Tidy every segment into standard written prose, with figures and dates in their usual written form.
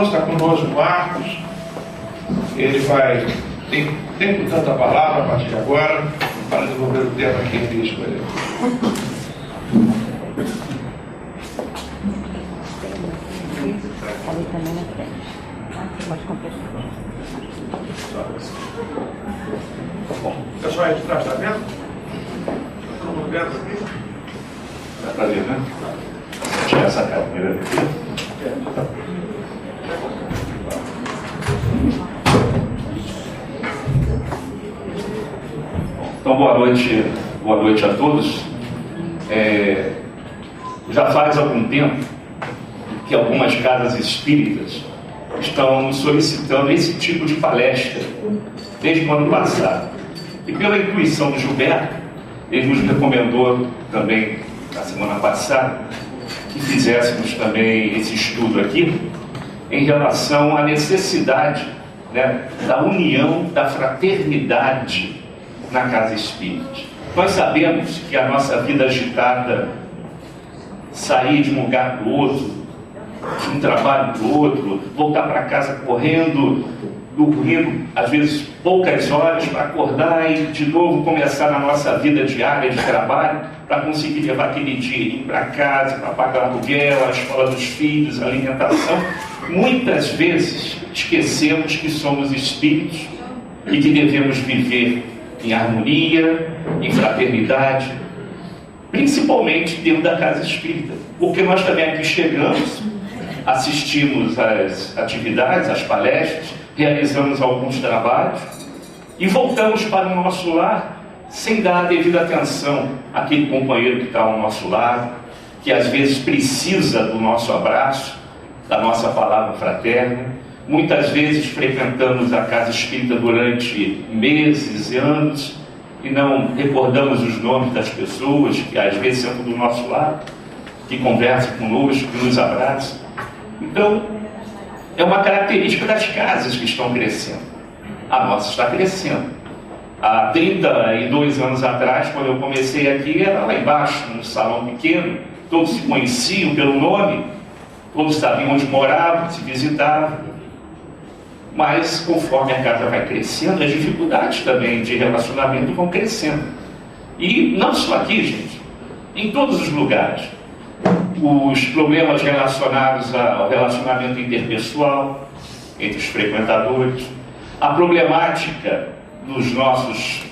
está conosco o Marcos. Ele vai, tem tanta palavra a partir de agora, para desenvolver o tema que ele escolheu. Ali também na frente. Pode completar. Bom, o pessoal aí de trás está vendo? Todo mundo vendo aqui? Dá para ver, né? Tirar essa câmera aqui. Então, boa noite a todos. Já faz algum tempo que algumas casas espíritas estão solicitando esse tipo de palestra, desde o ano passado. E pela intuição do Gilberto, ele nos recomendou também, na semana passada, que fizéssemos também esse estudo aqui, em relação à necessidade, né, da união, da fraternidade na casa espírita. Nós sabemos que a nossa vida agitada, sair de um lugar para o outro, de um trabalho para o outro, voltar para casa correndo, dormindo às vezes poucas horas para acordar e de novo começar na nossa vida diária de trabalho para conseguir levar aquele dinheirinho para casa, para pagar o aluguel, a escola dos filhos, a alimentação. Muitas vezes esquecemos que somos espíritos e que devemos viver em harmonia, em fraternidade, principalmente dentro da casa espírita, porque nós também aqui chegamos, assistimos às atividades, às palestras, realizamos alguns trabalhos e voltamos para o nosso lar sem dar a devida atenção àquele companheiro que está ao nosso lado, que às vezes precisa do nosso abraço, da nossa palavra fraterna. Muitas vezes frequentamos a casa espírita durante meses e anos e não recordamos os nomes das pessoas que às vezes sentam do nosso lado, que conversam conosco, que nos abraçam. Então, é uma característica das casas que estão crescendo. A nossa está crescendo. Há 32 anos atrás, quando eu comecei aqui, era lá embaixo, num salão pequeno, todos se conheciam pelo nome, todos sabiam onde moravam, se visitavam. Mas, conforme a casa vai crescendo, as dificuldades também de relacionamento vão crescendo. E não só aqui, gente, em todos os lugares. Os problemas relacionados ao relacionamento interpessoal entre os frequentadores, a problemática dos nossos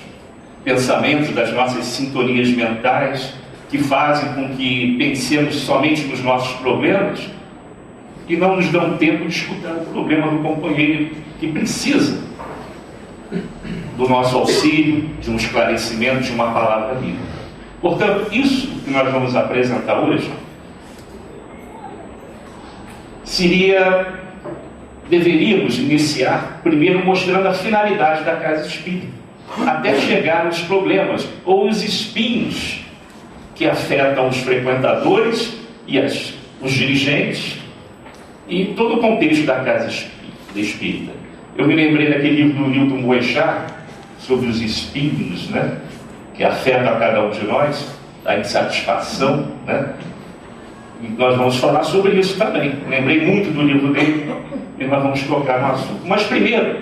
pensamentos, das nossas sintonias mentais, que fazem com que pensemos somente nos nossos problemas e não nos dão tempo de escutar o problema do companheiro que precisa do nosso auxílio, de um esclarecimento, de uma palavra amiga. Portanto, isso que nós vamos apresentar hoje deveríamos iniciar primeiro mostrando a finalidade da casa espírita, até chegar aos problemas ou os espinhos que afetam os frequentadores e os dirigentes e todo o contexto da casa espírita. Eu me lembrei daquele livro do Newton Boechat sobre os espinhos, né, que afetam a cada um de nós, a insatisfação, né? E nós vamos falar sobre isso também. Lembrei muito do livro dele e nós vamos tocar no assunto. Mas primeiro,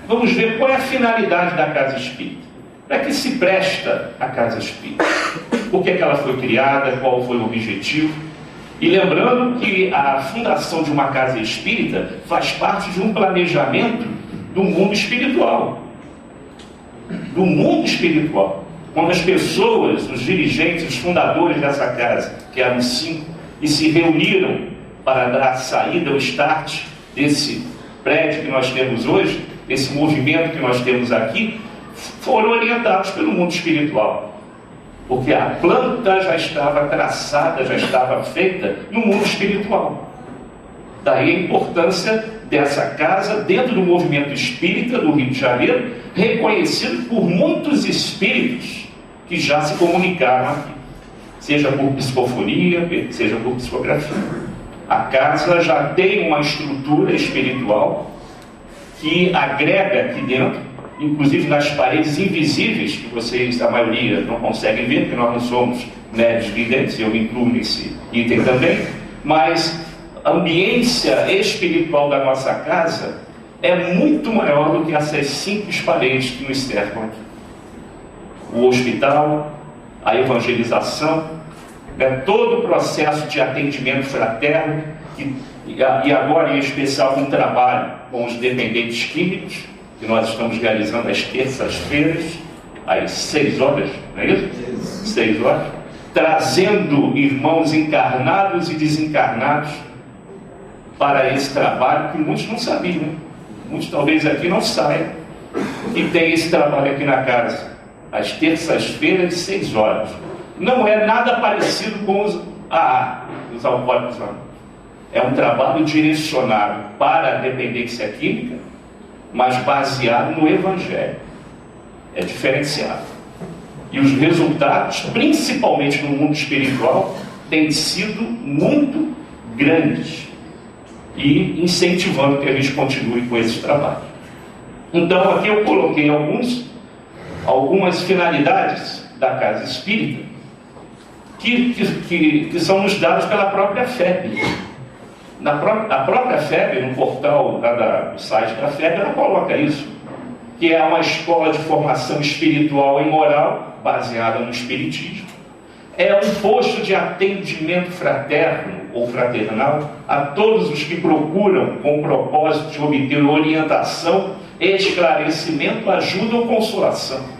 vamos ver qual é a finalidade da casa espírita. Para que se presta a casa espírita? Por que ela foi criada? Qual foi o objetivo? E lembrando que a fundação de uma casa espírita faz parte de um planejamento do mundo espiritual. Do mundo espiritual. Quando as pessoas, os dirigentes, os fundadores dessa casa, que eram 5, e se reuniram para dar saída ao start desse prédio que nós temos hoje, desse movimento que nós temos aqui, foram orientados pelo mundo espiritual. Porque a planta já estava traçada, já estava feita no mundo espiritual. Daí a importância dessa casa dentro do movimento espírita do Rio de Janeiro, reconhecido por muitos espíritos que já se comunicaram aqui. Seja por psicofonia, seja por psicografia. A casa já tem uma estrutura espiritual que agrega aqui dentro, inclusive nas paredes invisíveis, que vocês, a maioria, não conseguem ver, porque nós não somos médios videntes, eu me incluo nesse item também, mas ambiência espiritual da nossa casa é muito maior do que essas simples paredes que nos cercam aqui. O hospital, a evangelização, todo o processo de atendimento fraterno, e agora em especial um trabalho com os dependentes químicos, que nós estamos realizando às terças-feiras, às 6 horas, não é isso? 6 horas, trazendo irmãos encarnados e desencarnados para esse trabalho que muitos não sabiam, né? Muitos talvez aqui não saibam que tem esse trabalho aqui na casa, às terças-feiras, 6 horas. Não é nada parecido com os alcoólicos, não. É um trabalho direcionado para a dependência química, mas baseado no Evangelho. É diferenciado. E os resultados, principalmente no mundo espiritual, têm sido muito grandes. E incentivando que a gente continue com esse trabalho. Então aqui eu coloquei algumas finalidades da casa espírita que são nos dadas pela própria FEB. A própria FEB, no portal do site da FEB, ela coloca isso, que é uma escola de formação espiritual e moral baseada no espiritismo. É um posto de atendimento fraterno ou fraternal a todos os que procuram com o propósito de obter orientação, esclarecimento, ajuda ou consolação.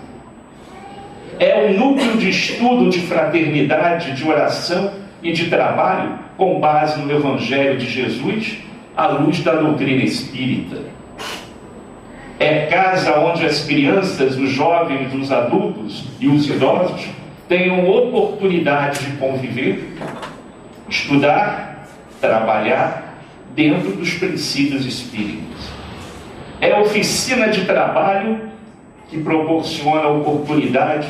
É um núcleo de estudo de fraternidade, de oração e de trabalho com base no Evangelho de Jesus, à luz da doutrina espírita. É casa onde as crianças, os jovens, os adultos e os idosos tenham oportunidade de conviver, estudar, trabalhar dentro dos princípios espíritas. É oficina de trabalho que proporciona a oportunidade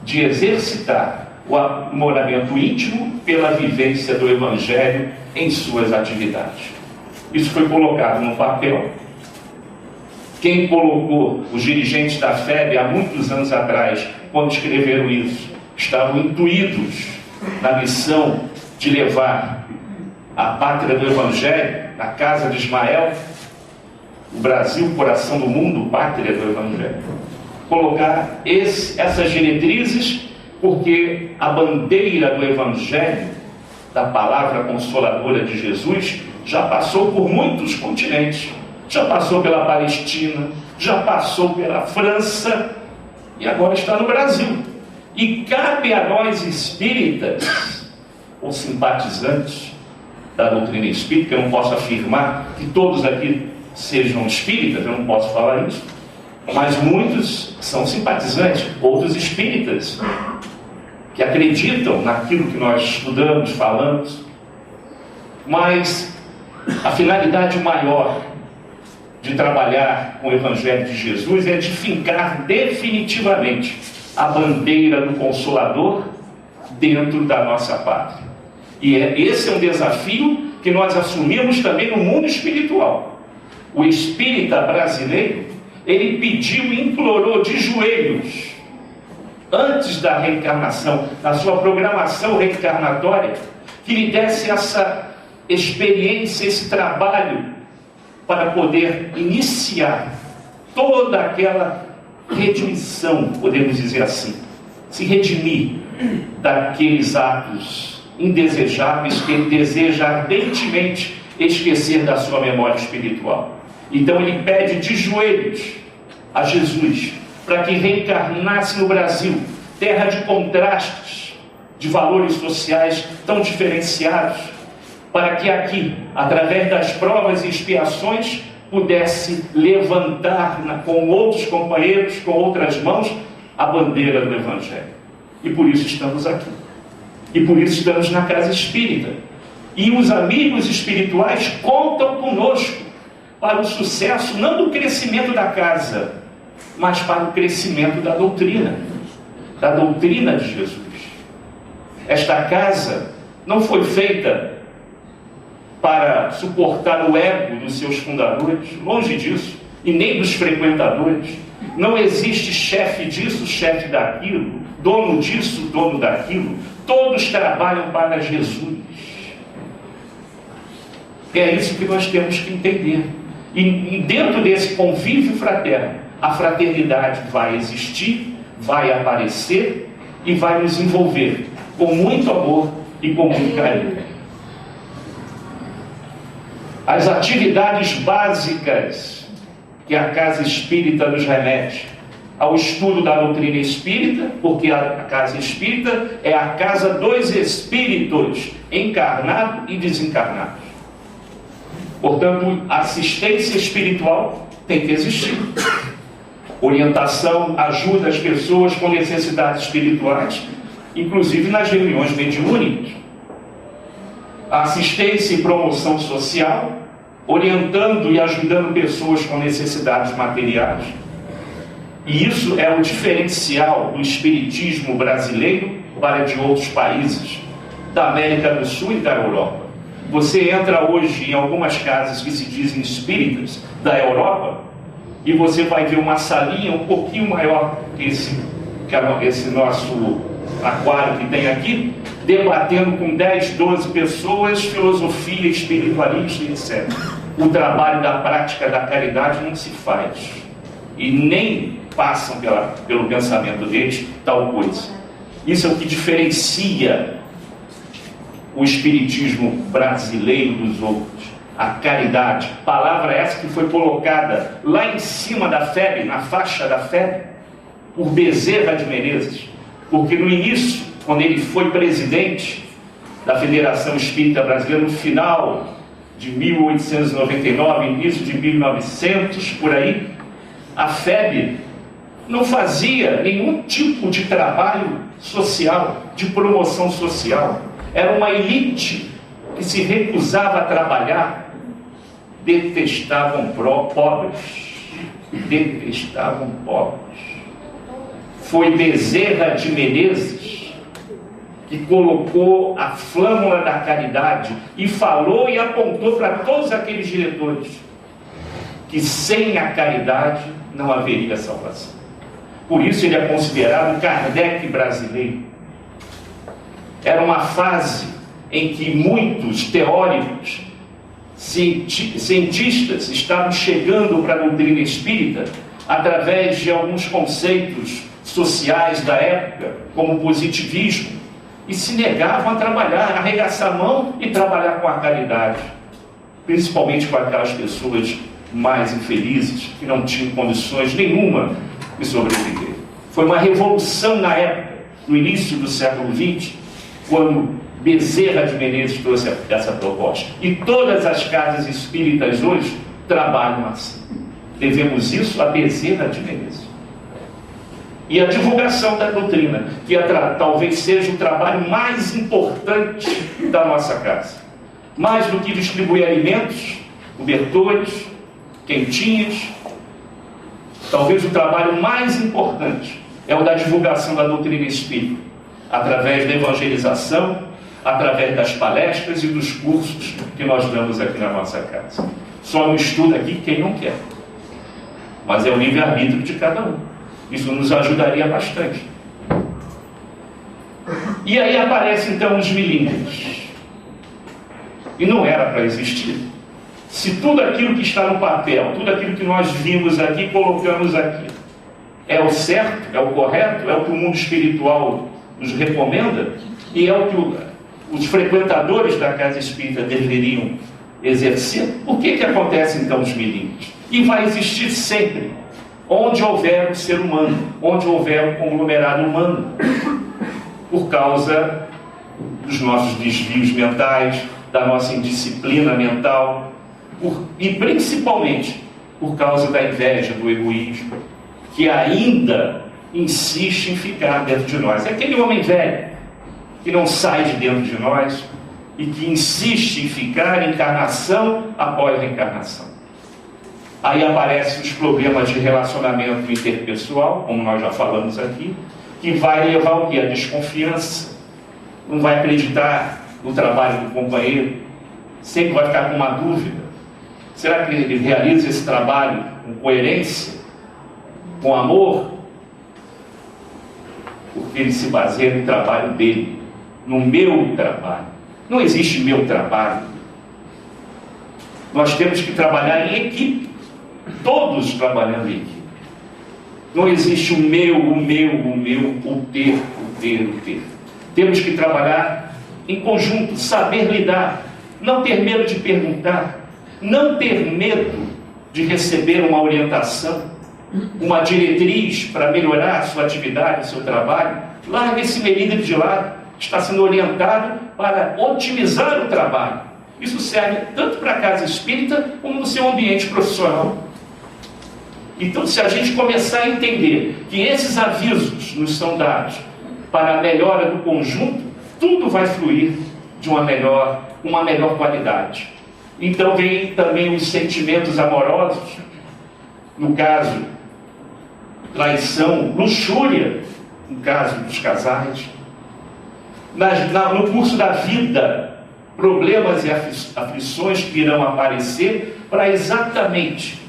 de exercitar o aprimoramento íntimo pela vivência do Evangelho em suas atividades. Isso foi colocado no papel. Quem colocou, os dirigentes da FEB, há muitos anos atrás, quando escreveram isso, estavam intuídos na missão de levar a pátria do Evangelho, a casa de Ismael, o Brasil, coração do mundo, pátria do Evangelho. Colocar essas diretrizes, porque a bandeira do Evangelho, da palavra consoladora de Jesus, já passou por muitos continentes. Já passou pela Palestina, já passou pela França e agora está no Brasil. E cabe a nós espíritas, ou simpatizantes da doutrina espírita, que eu não posso afirmar que todos aqui sejam espíritas, eu não posso falar isso, mas muitos são simpatizantes, outros espíritas, que acreditam naquilo que nós estudamos, falamos, mas a finalidade maior de trabalhar com o Evangelho de Jesus é de fincar definitivamente a bandeira do Consolador dentro da nossa pátria. E esse é um desafio que nós assumimos também no mundo espiritual. O espírita brasileiro, ele pediu e implorou de joelhos, antes da reencarnação, na sua programação reencarnatória, que lhe desse essa experiência, esse trabalho, para poder iniciar toda aquela redimissão, podemos dizer assim, se redimir daqueles atos indesejáveis que ele deseja ardentemente esquecer da sua memória espiritual. Então ele pede de joelhos a Jesus para que reencarnasse no Brasil, terra de contrastes, de valores sociais tão diferenciados, para que aqui, através das provas e expiações, pudesse levantar com outros companheiros, com outras mãos, a bandeira do Evangelho. E por isso estamos aqui. E por isso estamos na casa espírita. E os amigos espirituais contam conosco para o sucesso, não do crescimento da casa, mas para o crescimento da doutrina de Jesus. Esta casa não foi feita para suportar o ego dos seus fundadores, longe disso, e nem dos frequentadores. Não existe chefe disso, chefe daquilo, dono disso, dono daquilo. Todos trabalham para Jesus. É isso que nós temos que entender. E dentro desse convívio fraterno, a fraternidade vai existir, vai aparecer e vai nos envolver com muito amor e com muito carinho. As atividades básicas que a Casa Espírita nos remete ao estudo da doutrina espírita, porque a Casa Espírita é a casa dos espíritos, encarnados e desencarnados. Portanto, assistência espiritual tem que existir. Orientação, ajuda às pessoas com necessidades espirituais, inclusive nas reuniões mediúnicas. Assistência e promoção social, orientando e ajudando pessoas com necessidades materiais. E isso é o diferencial do espiritismo brasileiro para de outros países da América do Sul e da Europa. Você entra hoje em algumas casas que se dizem espíritas da Europa e você vai ver uma salinha um pouquinho maior que esse nosso aquário que tem aqui, debatendo com 10, 12 pessoas filosofia, espiritualista, etc. O trabalho da prática da caridade não se faz. E nem passam pelo pensamento deles tal coisa. Isso é o que diferencia o espiritismo brasileiro dos outros. A caridade, palavra essa que foi colocada lá em cima da FEB, na faixa da FEB, por Bezerra de Menezes, porque no início, quando ele foi presidente da Federação Espírita Brasileira, no final de 1899, início de 1900, por aí, a FEB não fazia nenhum tipo de trabalho social, de promoção social. Era uma elite que se recusava a trabalhar, detestavam pobres, detestavam pobres. Foi Bezerra de Menezes que colocou a flâmula da caridade e falou e apontou para todos aqueles diretores que sem a caridade não haveria salvação. Por isso ele é considerado o Kardec brasileiro. Era uma fase em que muitos teóricos, cientistas estavam chegando para a doutrina espírita através de alguns conceitos sociais da época, como o positivismo, e se negavam a trabalhar, a arregaçar a mão e trabalhar com a caridade, principalmente com aquelas pessoas mais infelizes, que não tinham condições nenhuma de sobreviver. Foi uma revolução na época, no início do século XX, quando Bezerra de Menezes trouxe essa proposta. E todas as casas espíritas hoje trabalham assim. Devemos isso a Bezerra de Menezes. E a divulgação da doutrina, que talvez seja o trabalho mais importante da nossa casa. Mais do que distribuir alimentos, cobertores, quentinhas, talvez o trabalho mais importante é o da divulgação da doutrina espírita, através da evangelização, através das palestras e dos cursos que nós damos aqui na nossa casa. Só não estuda aqui quem não quer, mas é o livre-arbítrio de cada um. Isso nos ajudaria bastante. E aí aparecem então os milímetros. E não era para existir. Se tudo aquilo que está no papel, tudo aquilo que nós vimos aqui, colocamos aqui, é o certo, é o correto, é o que o mundo espiritual nos recomenda, e é o que os frequentadores da casa espírita deveriam exercer, por que acontece então os milímetros? E vai existir sempre, onde houver o ser humano, onde houver o conglomerado humano, por causa dos nossos desvios mentais, da nossa indisciplina mental, e principalmente por causa da inveja, do egoísmo, que ainda insiste em ficar dentro de nós. É aquele homem velho que não sai de dentro de nós e que insiste em ficar encarnação após reencarnação. Aí aparecem os problemas de relacionamento interpessoal, como nós já falamos aqui, que vai levar o quê? A desconfiança. Não vai acreditar no trabalho do companheiro, sempre vai ficar com uma dúvida. Será que ele realiza esse trabalho com coerência, com amor? Porque ele se baseia no trabalho dele, no meu trabalho. Não existe meu trabalho. Nós temos que trabalhar em equipe, todos trabalhando em equipe. Não existe o meu, o ter. Temos que trabalhar em conjunto, saber lidar, não ter medo de perguntar, não ter medo de receber uma orientação, uma diretriz para melhorar a sua atividade, o seu trabalho. Larga esse melindre de lado, está sendo orientado para otimizar o trabalho. Isso serve tanto para a casa espírita como no seu ambiente profissional. Então, se a gente começar a entender que esses avisos nos são dados para a melhora do conjunto, tudo vai fluir de uma melhor qualidade. Então, vem também os sentimentos amorosos, no caso, traição, luxúria, no caso dos casais. No curso da vida, problemas e aflições que irão aparecer para exatamente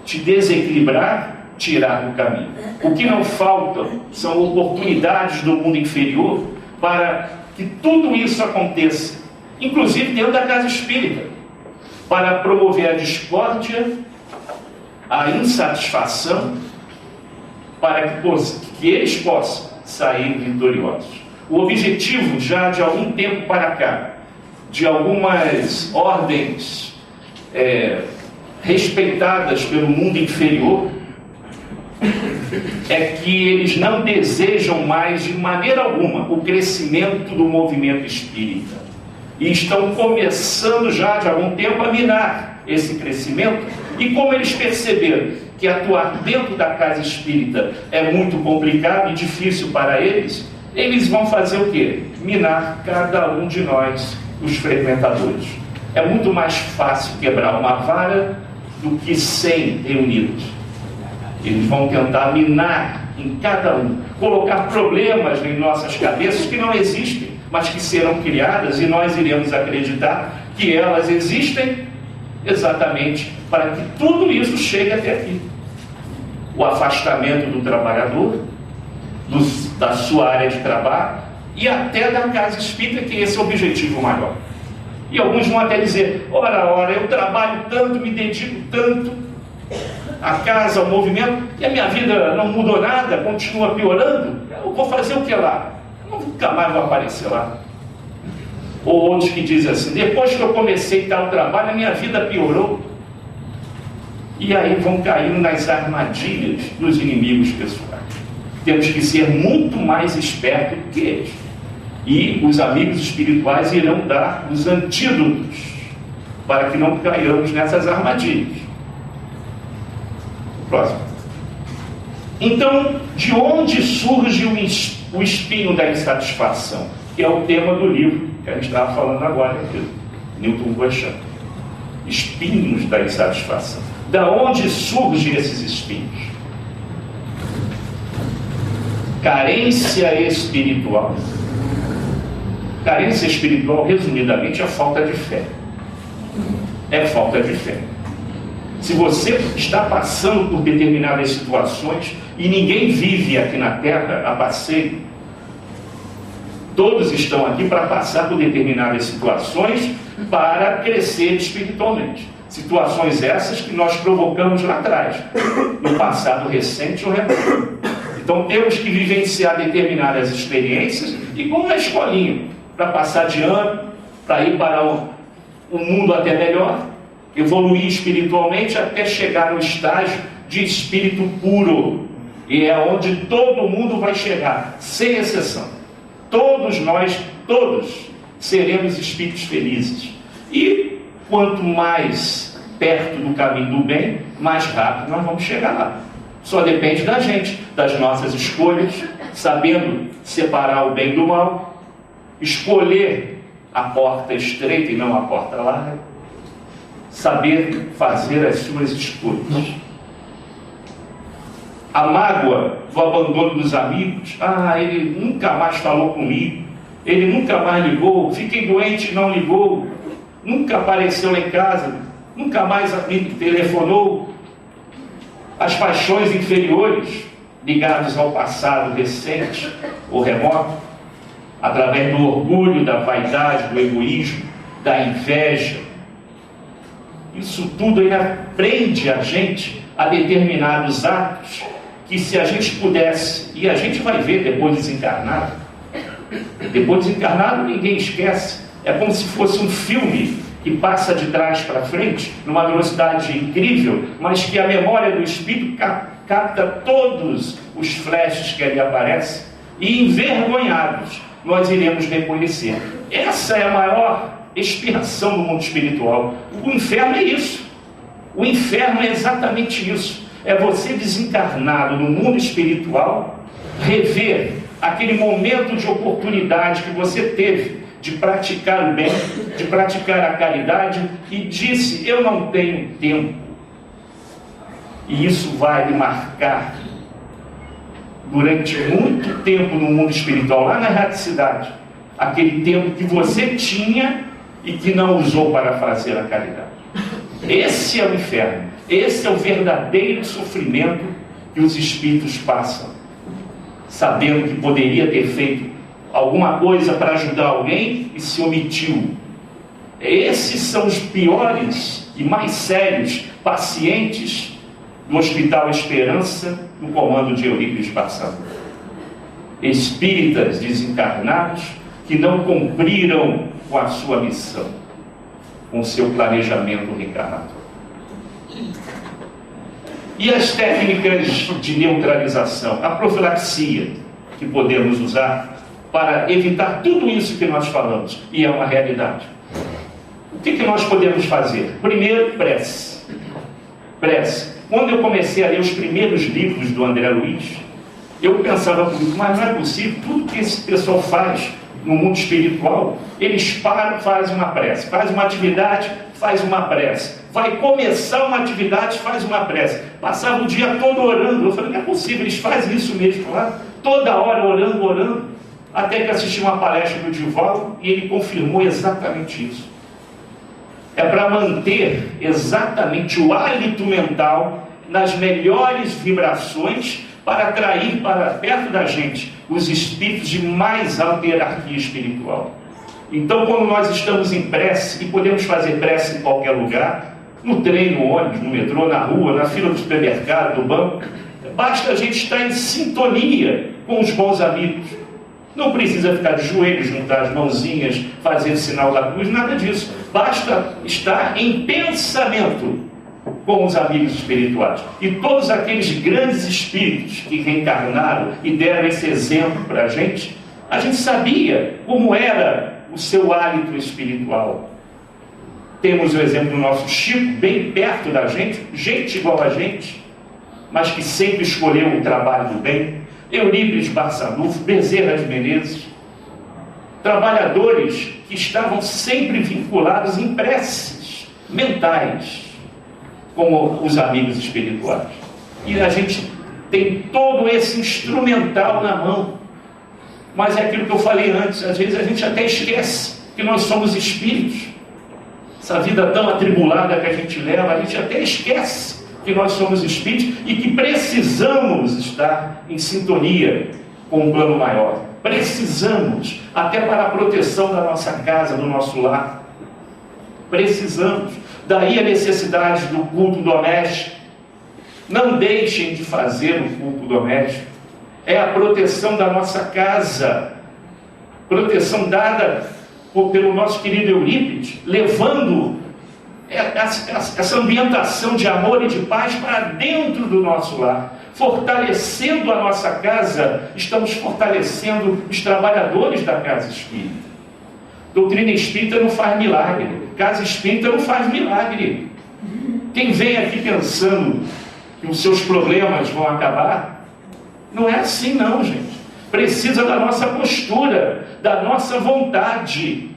te desequilibrar, tirar do caminho. O que não falta são oportunidades do mundo inferior para que tudo isso aconteça, inclusive dentro da casa espírita, para promover a discórdia, a insatisfação, para que eles possam sair vitoriosos. O objetivo, já de algum tempo para cá, de algumas ordens respeitadas pelo mundo inferior, é que eles não desejam mais, de maneira alguma, o crescimento do movimento espírita. E estão começando já, de algum tempo, a minar esse crescimento. E como eles perceberam que atuar dentro da casa espírita é muito complicado e difícil para eles, eles vão fazer o quê? Minar cada um de nós, os frequentadores. É muito mais fácil quebrar uma vara do que 100 reunidos. Eles vão tentar minar em cada um, colocar problemas em nossas cabeças que não existem, mas que serão criadas, e nós iremos acreditar que elas existem exatamente para que tudo isso chegue até aqui. O afastamento do trabalhador, da sua área de trabalho e até da casa espírita, que esse é o objetivo maior. E alguns vão até dizer: ora, eu trabalho tanto, me dedico tanto à casa, ao movimento, e a minha vida não mudou nada, continua piorando. Eu vou fazer o que lá? Eu nunca mais vou aparecer lá. Ou outros que dizem assim: depois que eu comecei tal trabalho, a minha vida piorou. E aí vão caindo nas armadilhas dos inimigos pessoais. Temos que ser muito mais espertos do que eles. E os amigos espirituais irão dar os antídotos para que não caiamos nessas armadilhas. Próximo. Então, de onde surge o espinho da insatisfação? Que é o tema do livro que a gente estava falando agora, aqui, Newton Boechat. Espinhos da insatisfação. Da onde surgem esses espinhos? Carência espiritual. Carência espiritual, resumidamente, é falta de fé. É falta de fé. Se você está passando por determinadas situações, e ninguém vive aqui na Terra a passeio, todos estão aqui para passar por determinadas situações para crescer espiritualmente. Situações essas que nós provocamos lá atrás, no passado recente ou remoto. Então temos que vivenciar determinadas experiências, igual na escolinha, para passar de ano, para ir para um mundo até melhor, evoluir espiritualmente até chegar no estágio de espírito puro. E é onde todo mundo vai chegar, sem exceção. Todos nós, todos, seremos espíritos felizes. E quanto mais perto do caminho do bem, mais rápido nós vamos chegar lá. Só depende da gente, das nossas escolhas, sabendo separar o bem do mal, escolher a porta estreita e não a porta larga, saber fazer as suas escolhas. A mágoa do abandono dos amigos: ele nunca mais falou comigo, ele nunca mais ligou, fiquei doente e não ligou, nunca apareceu lá em casa, nunca mais me telefonou. As paixões inferiores, ligadas ao passado recente ou remoto, através do orgulho, da vaidade, do egoísmo, da inveja, Isso tudo ainda prende a gente a determinados atos que, se a gente pudesse, e a gente vai ver depois desencarnado ninguém esquece, é como se fosse um filme que passa de trás para frente, numa velocidade incrível, mas que a memória do espírito capta todos os flashes que ali aparecem, e envergonhados nós iremos reconhecer. Essa é a maior expiação do mundo espiritual. O inferno é isso. O inferno é exatamente isso. É você desencarnado no mundo espiritual, rever aquele momento de oportunidade que você teve de praticar o bem, de praticar a caridade, e disse: eu não tenho tempo. E isso vai lhe marcar durante muito tempo no mundo espiritual, lá na erraticidade, aquele tempo que você tinha e que não usou para fazer a caridade. Esse é o inferno. Esse é o verdadeiro sofrimento que os espíritos passam, sabendo que poderia ter feito alguma coisa para ajudar alguém e se omitiu. Esses são os piores e mais sérios pacientes do Hospital Esperança, no comando de Eurípides Barçanufo. Espíritas desencarnados que não cumpriram com a sua missão, com o seu planejamento reencarnatório. E as técnicas de neutralização, a profilaxia que podemos usar para evitar tudo isso que nós falamos, e é uma realidade. O que nós podemos fazer? Primeiro, prece. Prece. Quando eu comecei a ler os primeiros livros do André Luiz, eu pensava comigo: mas não é possível, tudo que esse pessoal faz no mundo espiritual, eles param, fazem uma prece, faz uma atividade, faz uma prece, vai começar uma atividade, faz uma prece. Passava o dia todo orando. Eu falei: não é possível, eles fazem isso mesmo lá, toda hora orando, até que assisti uma palestra do Divaldo e ele confirmou exatamente isso. É para manter exatamente o hálito mental nas melhores vibrações, para atrair para perto da gente os espíritos de mais alta hierarquia espiritual. Então, quando nós estamos em prece, e podemos fazer prece em qualquer lugar, no trem, no ônibus, no metrô, na rua, na fila do supermercado, do banco, basta a gente estar em sintonia com os bons amigos. Não precisa ficar de joelhos, juntar as mãozinhas, fazer o sinal da cruz, nada disso. Basta estar em pensamento com os amigos espirituais. E todos aqueles grandes espíritos que reencarnaram e deram esse exemplo para a gente sabia como era o seu hálito espiritual. Temos o exemplo do nosso Chico, bem perto da gente igual a gente, mas que sempre escolheu o trabalho do bem. Eurípides Barçanufo, Bezerra de Menezes, trabalhadores que estavam sempre vinculados em preces mentais com os amigos espirituais. E a gente tem todo esse instrumental na mão. Mas é aquilo que eu falei antes, às vezes a gente até esquece que nós somos espíritos. Essa vida tão atribulada que a gente leva, a gente até esquece que nós somos espíritos e que precisamos estar em sintonia com um plano maior. Precisamos, até para a proteção da nossa casa, do nosso lar. Precisamos. Daí a necessidade do culto doméstico. Não deixem de fazer o culto doméstico. É a proteção da nossa casa. Proteção dada pelo nosso querido Eurípides, levando essa ambientação de amor e de paz para dentro do nosso lar. Fortalecendo a nossa casa, estamos fortalecendo os trabalhadores da casa espírita. Doutrina espírita não faz milagre. Casa espírita não faz milagre. Quem vem aqui pensando que os seus problemas vão acabar, não é assim não, gente. Precisa da nossa postura, da nossa vontade.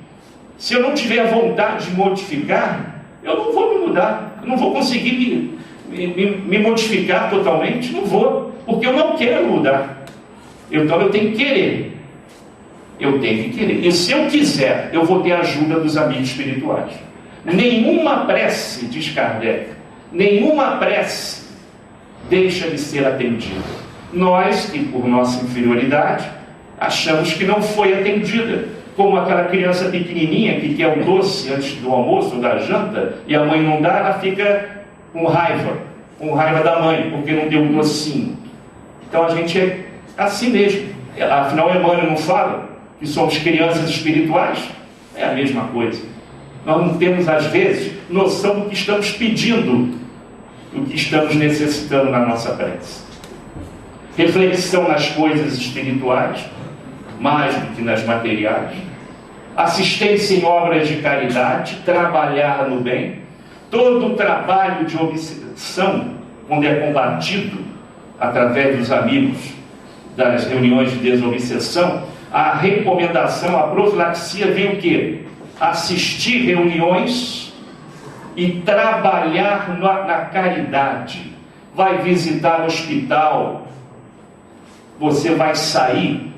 Se eu não tiver vontade de modificar, eu não vou me mudar. Eu não vou conseguir me modificar totalmente. Não vou, porque eu não quero mudar. Então eu tenho que querer. Eu tenho que querer. E se eu quiser, eu vou ter a ajuda dos amigos espirituais. Nenhuma prece, diz Kardec, nenhuma prece deixa de ser atendida. Nós, que por nossa inferioridade, achamos que não foi atendida, como aquela criança pequenininha que quer um doce antes do almoço ou da janta, e a mãe não dá, ela fica com raiva da mãe, porque não deu um docinho. Então a gente é assim mesmo. Afinal, Emmanuel não fala que somos crianças espirituais? É a mesma coisa. Nós não temos, às vezes, noção do que estamos pedindo, do que estamos necessitando na nossa prece. Reflexão nas coisas espirituais, mais do que nas materiais. Assistência em obras de caridade, trabalhar no bem. Todo o trabalho de obsessão, quando é combatido através dos amigos, das reuniões de desobsessão, a recomendação, a profilaxia vem o quê? Assistir reuniões e trabalhar na caridade. Vai visitar o hospital, você vai sair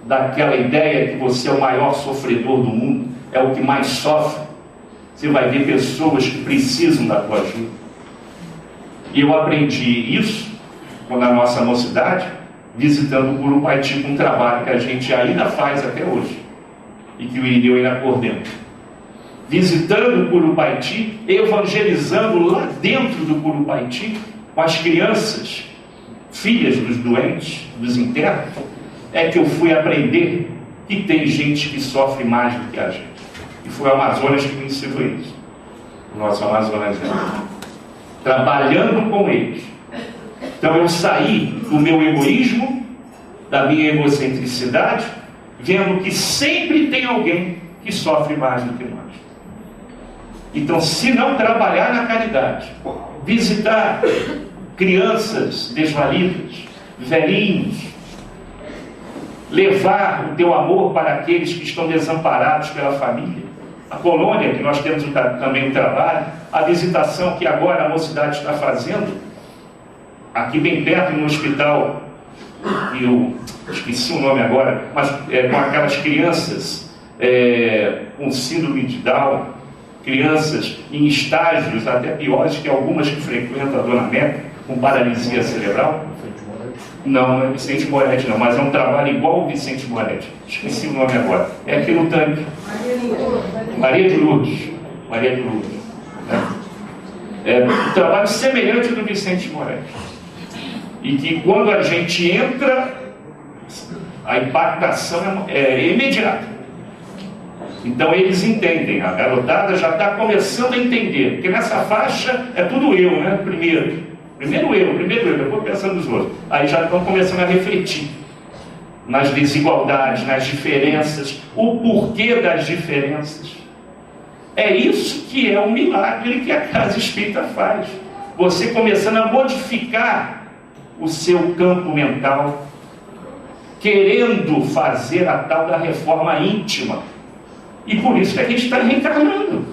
daquela ideia que você é o maior sofredor do mundo, é o que mais sofre. Você vai ver pessoas que precisam da tua ajuda. E eu aprendi isso, quando na nossa mocidade, visitando o Curupaiti, com um trabalho que a gente ainda faz até hoje, e que o Irineu ainda coordena. Visitando o Curupaiti, evangelizando lá dentro do Curupaiti, com as crianças, filhas dos doentes, dos internos, é que eu fui aprender que tem gente que sofre mais do que a gente. E foi o Amazonas que me ensinou isso. O nosso Amazonas trabalhando com eles. Então eu saí do meu egoísmo, da minha egocentricidade, vendo que sempre tem alguém que sofre mais do que nós. Então, se não trabalhar na caridade, visitar crianças desvalidas, velhinhos, levar o teu amor para aqueles que estão desamparados pela família, a colônia, que nós temos também um trabalho, a visitação que agora a mocidade está fazendo, aqui bem perto no hospital, e eu esqueci o nome agora, mas com aquelas crianças com síndrome de Down, crianças em estágios até piores que algumas que frequentam a Dona Meca, com paralisia cerebral. Não é Vicente Moretti não, mas é um trabalho igual ao Vicente Moretti. Esqueci o nome agora. É aqui no tanque. Maria de Lourdes. Maria de Lourdes. É um trabalho semelhante do Vicente Moretti. E que quando a gente entra, a impactação é imediata. Então eles entendem, a garotada já está começando a entender, porque nessa faixa é tudo eu, né? Primeiro eu, depois pensando nos outros. Aí já estão começando a refletir nas desigualdades, nas diferenças, o porquê das diferenças. É isso que é o milagre que a Casa Espírita faz. Você começando a modificar o seu campo mental, querendo fazer a tal da reforma íntima. E por isso que a gente está reencarnando.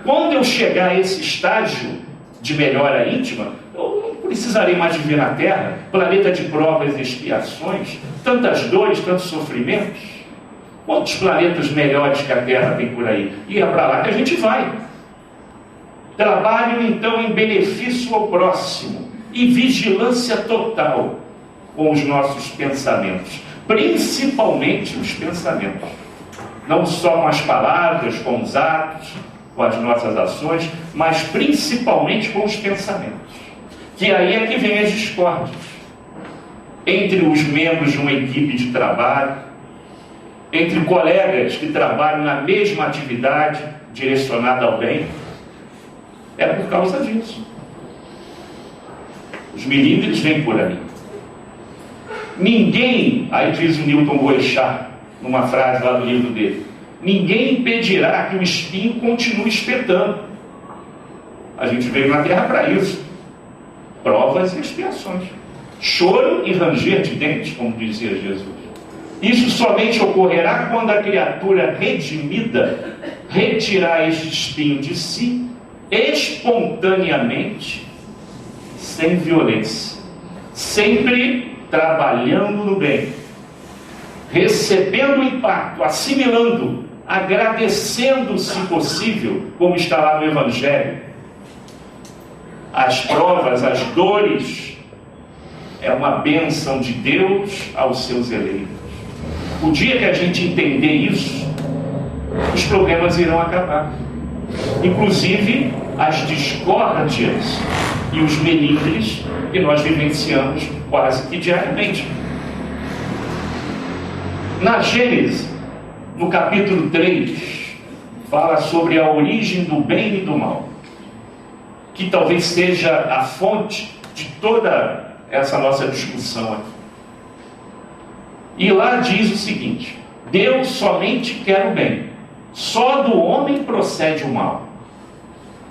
Quando eu chegar a esse estágio de melhora íntima, eu não precisarei mais viver na Terra, planeta de provas e expiações, tantas dores, tantos sofrimentos. Quantos planetas melhores que a Terra tem por aí? E é para lá que a gente vai. Trabalho então em benefício ao próximo e vigilância total com os nossos pensamentos, principalmente os pensamentos. Não só com as palavras, com os atos, com as nossas ações, mas principalmente com os pensamentos. Que aí é que vem as discórdias entre os membros de uma equipe de trabalho, entre colegas que trabalham na mesma atividade direcionada ao bem. É por causa disso. Os milímetros vêm por ali. Ninguém, aí diz o Newton Boechat, numa frase lá do livro dele, ninguém impedirá que o espinho continue espetando. A gente veio na Terra para isso. Provas e expiações. Choro e ranger de dentes, como dizia Jesus. Isso somente ocorrerá quando a criatura redimida retirar este espinho de si, espontaneamente, sem violência. Sempre trabalhando no bem, recebendo o impacto, assimilando, agradecendo, se possível, como está lá no Evangelho. As provas, as dores, é uma bênção de Deus aos seus eleitos. O dia que a gente entender isso, os problemas irão acabar. Inclusive as discórdias e os melindres que nós vivenciamos quase que diariamente. Na Gênesis, no capítulo 3, fala sobre a origem do bem e do mal, que talvez seja a fonte de toda essa nossa discussão aqui. E lá diz o seguinte: Deus somente quer o bem, só do homem procede o mal.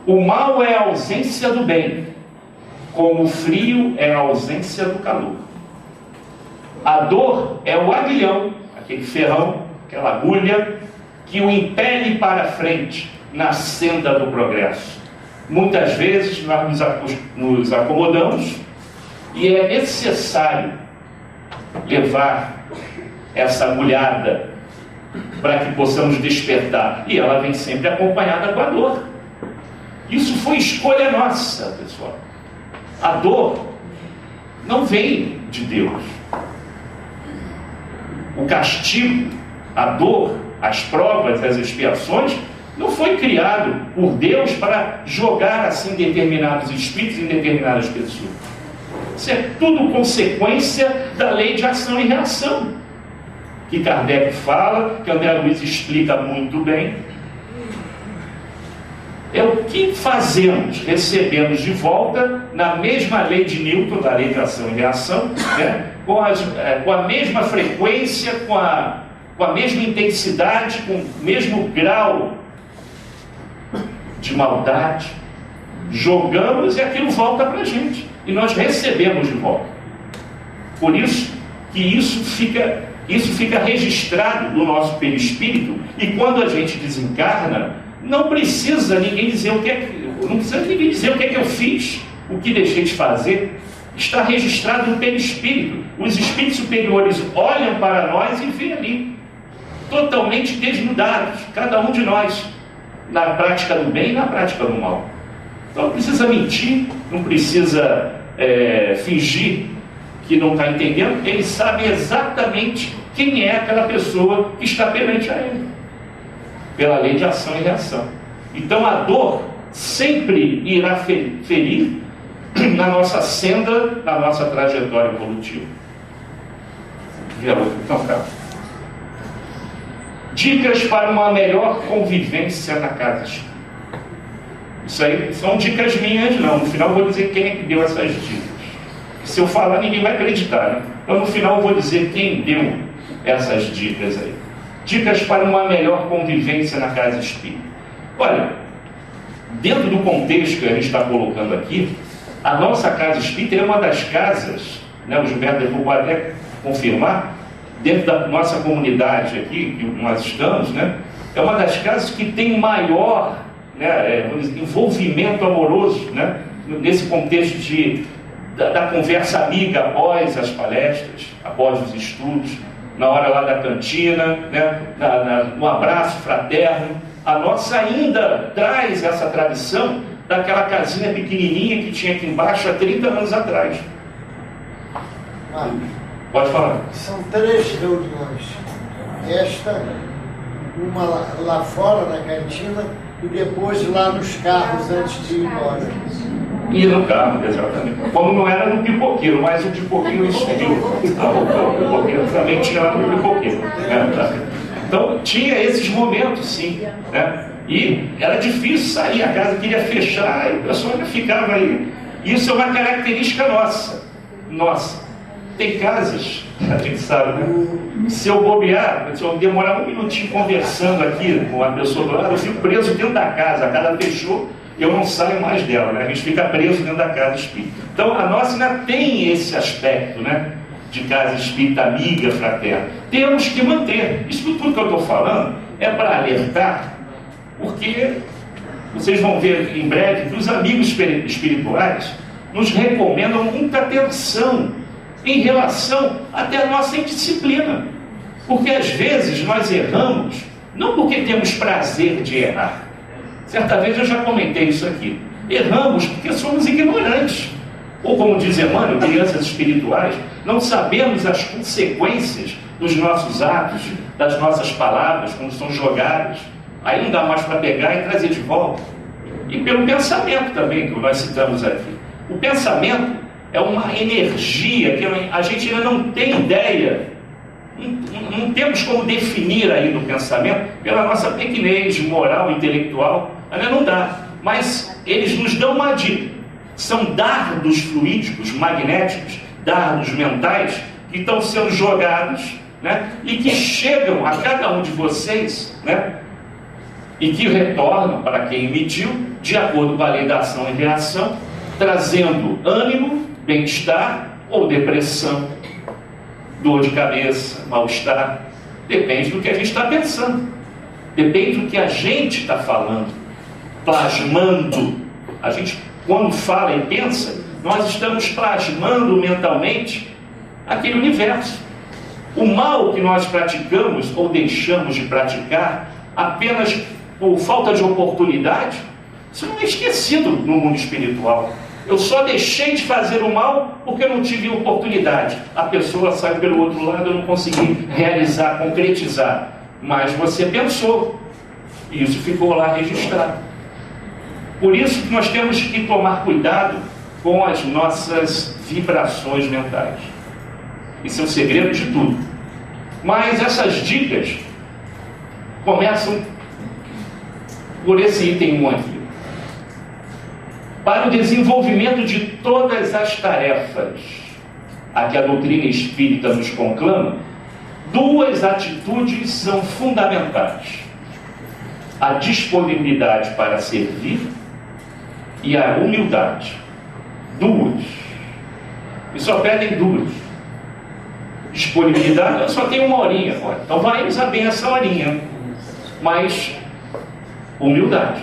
O mal é a ausência do bem, como o frio é a ausência do calor. A dor é o aguilhão, aquele ferrão, aquela agulha, que o impele para frente na senda do progresso. Muitas vezes nós nos acomodamos e é necessário levar essa agulhada para que possamos despertar. E ela vem sempre acompanhada com a dor. Isso foi escolha nossa, pessoal. A dor não vem de Deus. O castigo, a dor, as provas, as expiações, não foi criado por Deus para jogar assim determinados espíritos em determinadas pessoas. Isso é tudo consequência da lei de ação e reação, que Kardec fala, que André Luiz explica muito bem. É o que fazemos, recebemos de volta na mesma lei de Newton, da lei de ação e reação, né? com a mesma frequência, com a mesma intensidade, com o mesmo grau de maldade. Jogamos e aquilo volta para a gente. E nós recebemos de volta. Por isso que isso fica registrado no nosso perispírito, e quando a gente desencarna, não precisa ninguém dizer o que é que eu fiz, o que deixei de fazer. Está registrado no perispírito. Os espíritos superiores olham para nós e veem ali, totalmente desnudados, cada um de nós, na prática do bem e na prática do mal. Então não precisa mentir, não precisa fingir que não está entendendo. Ele sabe exatamente quem é aquela pessoa que está perante a ele, pela lei de ação e reação. Então a dor sempre irá ferir na nossa senda, na nossa trajetória evolutiva. Então, cara, dicas para uma melhor convivência na casa espírita. Isso aí são dicas minhas, não. No final eu vou dizer quem é que deu essas dicas. Se eu falar, ninguém vai acreditar, né? Então no final eu vou dizer quem deu essas dicas aí. Dicas para uma melhor convivência na casa espírita. Olha, dentro do contexto que a gente está colocando aqui, a nossa casa espírita é uma das casas, né, o Gilberto depois pode até confirmar, dentro da nossa comunidade aqui, que nós estamos, né, é uma das casas que tem maior, né, envolvimento amoroso, né, nesse contexto da conversa amiga após as palestras, após os estudos, na hora lá da cantina, né, no abraço fraterno. A nossa ainda traz essa tradição daquela casinha pequenininha que tinha aqui embaixo há 30 anos atrás. Pode falar. São 3 reuniões. Esta, uma lá fora na cantina e depois lá nos carros antes de ir embora. E no carro, exatamente. Como não era no pipoqueiro, mas o pipoqueiro subiu. O pipoqueiro também tinha lá no pipoqueiro. Então tinha esses momentos, sim, né? E era difícil sair, a casa queria fechar e o pessoal ainda ficava aí. Isso é uma característica nossa. Tem casas, a gente sabe, né? Se eu bobear, se eu demorar um minutinho conversando aqui com a pessoa do lado, eu fico preso dentro da casa. A casa fechou, eu não saio mais dela, né? A gente fica preso dentro da casa espírita. Então a nossa ainda tem esse aspecto, né, de casa espírita amiga, fraterna. Temos que manter. Isso tudo que eu estou falando é para alertar, porque vocês vão ver em breve que os amigos espirituais nos recomendam muita atenção em relação até a nossa indisciplina. Porque às vezes nós erramos, não porque temos prazer de errar. Certa vez eu já comentei isso aqui. Erramos porque somos ignorantes. Ou como diz Emmanuel, crianças espirituais, não sabemos as consequências dos nossos atos, das nossas palavras, quando são jogadas. Aí não dá mais para pegar e trazer de volta. E pelo pensamento também, que nós citamos aqui. O pensamento é uma energia que a gente ainda não tem ideia. Não temos como definir aí do pensamento pela nossa pequenez moral, intelectual. Ainda não dá. Mas eles nos dão uma dica. São dardos fluídicos, magnéticos, dardos mentais, que estão sendo jogados, né? E que chegam a cada um de vocês, né? E que retornam para quem emitiu, de acordo com a lei da ação e reação, trazendo ânimo, bem-estar ou depressão, dor de cabeça, mal-estar. Depende do que a gente está pensando, depende do que a gente está falando, plasmando. A gente, quando fala e pensa, nós estamos plasmando mentalmente aquele universo. O mal que nós praticamos ou deixamos de praticar apenas por falta de oportunidade, isso não é esquecido no mundo espiritual. Eu só deixei de fazer o mal porque eu não tive oportunidade. A pessoa saiu pelo outro lado, eu não consegui realizar, concretizar. Mas você pensou, e isso ficou lá registrado. Por isso que nós temos que tomar cuidado com as nossas vibrações mentais. Isso é o segredo de tudo. Mas essas dicas começam por esse item 1 aqui. Para o desenvolvimento de todas as tarefas a que a doutrina espírita nos conclama, duas atitudes são fundamentais: a disponibilidade para servir e a humildade. Duas. E só pedem duas. Disponibilidade, eu só tenho uma horinha. Então vai usar bem essa horinha. Mas humildade.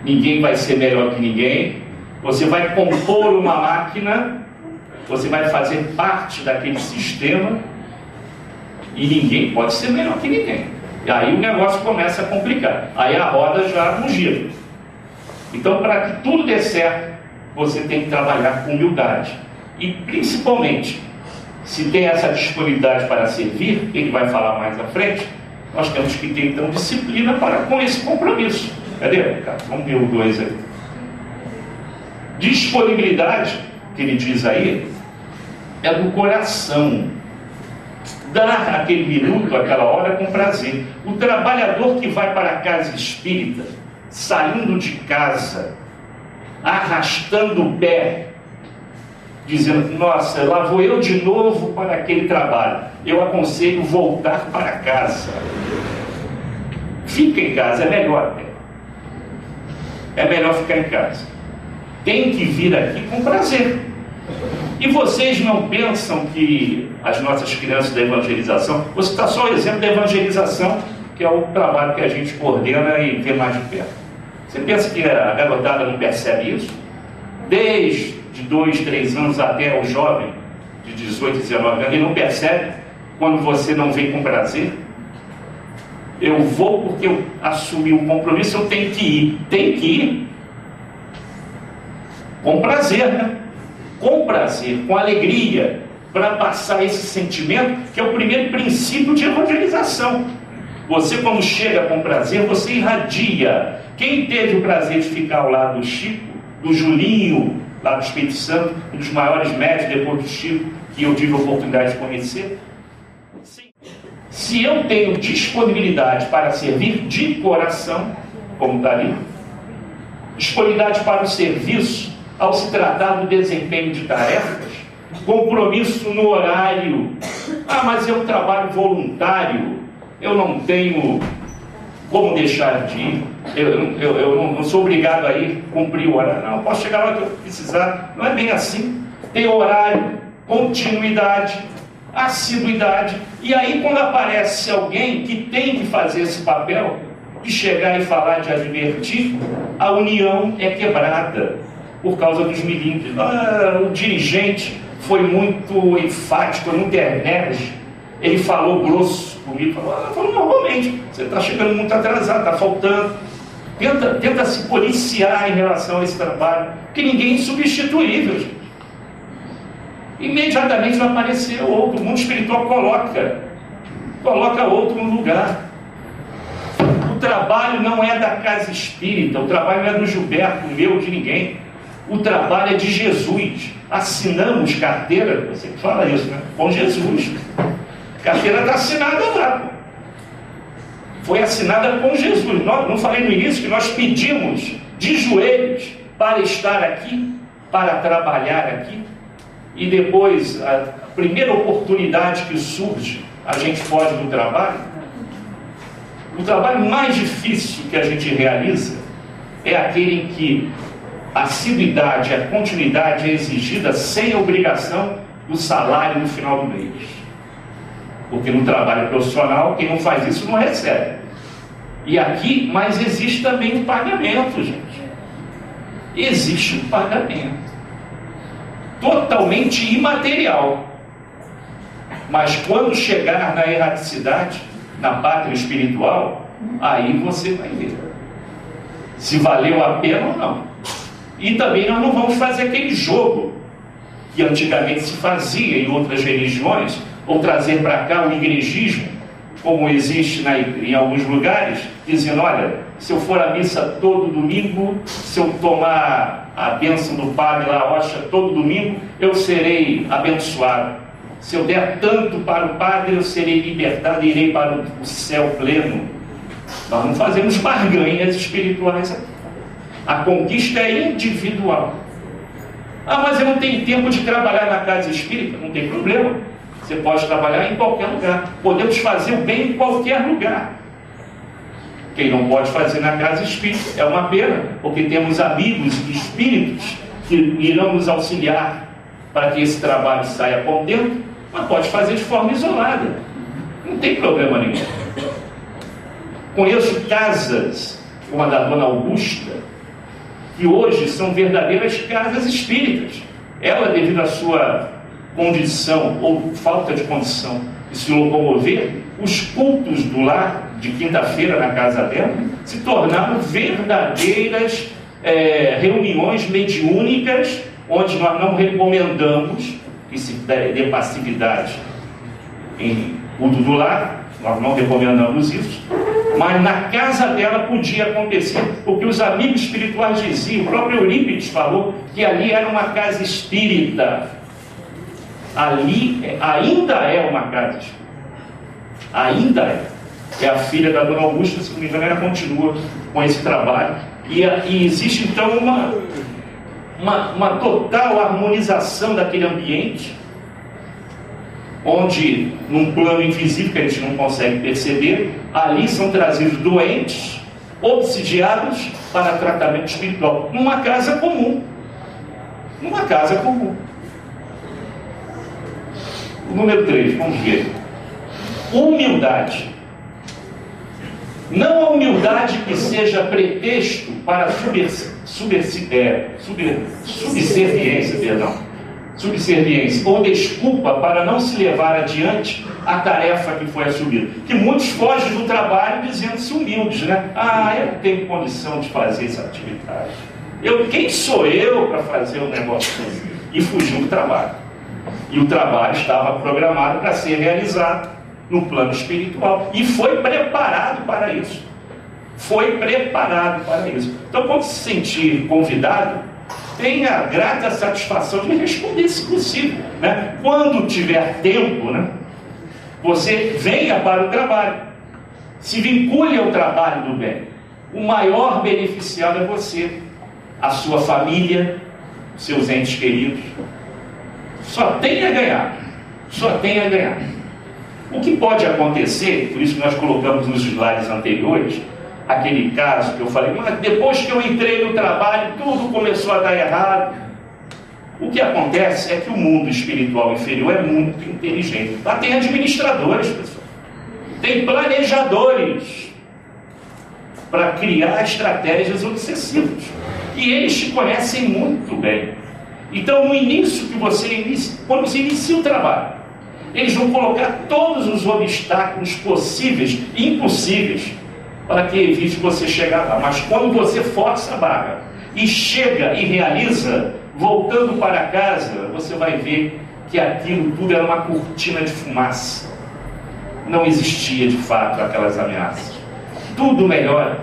Ninguém vai ser melhor que ninguém. Você vai compor uma máquina, você vai fazer parte daquele sistema e ninguém pode ser melhor que ninguém. E aí o negócio começa a complicar. Aí a roda já não gira. Então, para que tudo dê certo, você tem que trabalhar com humildade. E principalmente, se tem essa disponibilidade para servir, que ele vai falar mais à frente, nós temos que ter então disciplina para com esse compromisso. Cadê, cara? Vamos ver o 2 aí. Disponibilidade, que ele diz aí, é do coração. Dar aquele minuto, aquela hora com prazer. O trabalhador que vai para a casa espírita, saindo de casa, arrastando o pé, dizendo, nossa, lá vou eu de novo para aquele trabalho. Eu aconselho voltar para casa. Fica em casa, é melhor até. É melhor ficar em casa. Tem que vir aqui com prazer. E vocês não pensam que as nossas crianças da evangelização, vou citar só o exemplo da evangelização, que é o trabalho que a gente coordena e vê mais de perto. Você pensa que a garotada não percebe isso? Desde 2, 3 anos até o jovem de 18, 19 anos, ele não percebe quando você não vem com prazer? Eu vou porque eu assumi o compromisso, eu tenho que ir. Tem que ir com prazer, né? Com prazer, com alegria, para passar esse sentimento, que é o primeiro princípio de evangelização. Você, quando chega com prazer, você irradia. Quem teve o prazer de ficar ao lado do Chico, do Julinho, lá do Espírito Santo, um dos maiores médicos depois do Chico, que eu tive a oportunidade de conhecer? Se eu tenho disponibilidade para servir de coração, como está ali, disponibilidade para o serviço, ao se tratar do desempenho de tarefas, compromisso no horário, mas eu trabalho voluntário, eu não tenho como deixar de ir, eu não sou obrigado a ir cumprir o horário, não, eu posso chegar lá que eu precisar, não é bem assim. Tem horário, continuidade, assiduidade, e aí quando aparece alguém que tem que fazer esse papel, de chegar e falar, de advertir, a união é quebrada por causa dos milímetros. O dirigente foi muito enfático, muito enérgico, ele falou grosso comigo, falou normalmente, você está chegando muito atrasado, está faltando. Tenta se policiar em relação a esse trabalho, porque ninguém é insubstituível, gente. imediatamente vai aparecer outro. O mundo espiritual coloca outro no lugar. O trabalho não é da casa espírita, o trabalho não é do Gilberto, meu, de ninguém. O trabalho é de Jesus. Assinamos carteira, você que fala isso, né? Com Jesus. A carteira está assinada lá. Foi assinada com Jesus. Não falei no início que nós pedimos de joelhos para estar aqui, para trabalhar aqui, e depois, a primeira oportunidade que surge, a gente foge do trabalho. O trabalho mais difícil que a gente realiza é aquele em que a assiduidade, a continuidade é exigida sem obrigação do salário no final do mês. Porque no trabalho profissional, quem não faz isso não recebe. E aqui, mas existe também um pagamento, gente. Existe um pagamento. Totalmente imaterial. Mas quando chegar na erraticidade, na pátria espiritual, aí você vai ver se valeu a pena ou não. E também nós não vamos fazer aquele jogo que antigamente se fazia em outras religiões, ou trazer para cá o igrejismo, como existe em alguns lugares, dizendo, olha, se eu for à missa todo domingo, se eu tomar a bênção do padre lá, a hóstia, todo domingo, eu serei abençoado. Se eu der tanto para o padre, eu serei libertado e irei para o céu pleno. Nós não fazemos barganhas espirituais aqui. A conquista é individual. Ah, mas eu não tenho tempo de trabalhar na casa espírita. Não tem problema. Você pode trabalhar em qualquer lugar. Podemos fazer o bem em qualquer lugar. Quem não pode fazer na casa espírita é uma pena, porque temos amigos espíritos que irão nos auxiliar para que esse trabalho saia contento, mas pode fazer de forma isolada. Não tem problema nenhum. Conheço casas, como a da Dona Augusta, que hoje são verdadeiras casas espíritas. Ela, devido à sua condição ou falta de condição de se locomover, os cultos do lar de quinta-feira na casa dela se tornaram verdadeiras reuniões mediúnicas, onde nós não recomendamos que se dê passividade em culto do lar, nós não recomendamos isso, mas na casa dela podia acontecer, porque os amigos espirituais diziam, o próprio Eurípides falou que ali era uma casa espírita. Ali ainda é uma casa espírita. Ainda é. É a filha da Dona Augusta, se não me engano, ela continua com esse trabalho. E existe então uma total harmonização daquele ambiente, onde, num plano invisível que a gente não consegue perceber, ali são trazidos doentes, obsidiados para tratamento espiritual, numa casa comum. Numa casa comum. O número 3, vamos ver. Humildade. Não a humildade que seja pretexto para subserviência ou desculpa para não se levar adiante a tarefa que foi assumida. Que muitos fogem do trabalho dizendo-se humildes, né? Ah, eu não tenho condição de fazer essa atividade. Quem sou eu para fazer um negócio assim? E fugiu do trabalho. E o trabalho estava programado para ser realizado no plano espiritual. E foi preparado para isso. Foi preparado para isso. Então, quando se sentir convidado, tenha a grata satisfação de responder, se possível, né? Quando tiver tempo, né? Você venha para o trabalho. Se vincule ao trabalho do bem. O maior beneficiado é você, a sua família, seus entes queridos. Só tem a ganhar. Só tem a ganhar. O que pode acontecer, por isso que nós colocamos nos slides anteriores, aquele caso que eu falei, mas depois que eu entrei no trabalho, tudo começou a dar errado. O que acontece é que o mundo espiritual inferior é muito inteligente. Lá tem administradores, pessoal. Tem planejadores para criar estratégias obsessivas. E eles te conhecem muito bem. Então, no início que você inicia, quando você inicia o trabalho, eles vão colocar todos os obstáculos possíveis e impossíveis para que evite você chegar lá. Mas quando você força a barra e chega e realiza, voltando para casa, você vai ver que aquilo tudo era uma cortina de fumaça. Não existia de fato aquelas ameaças. Tudo melhora.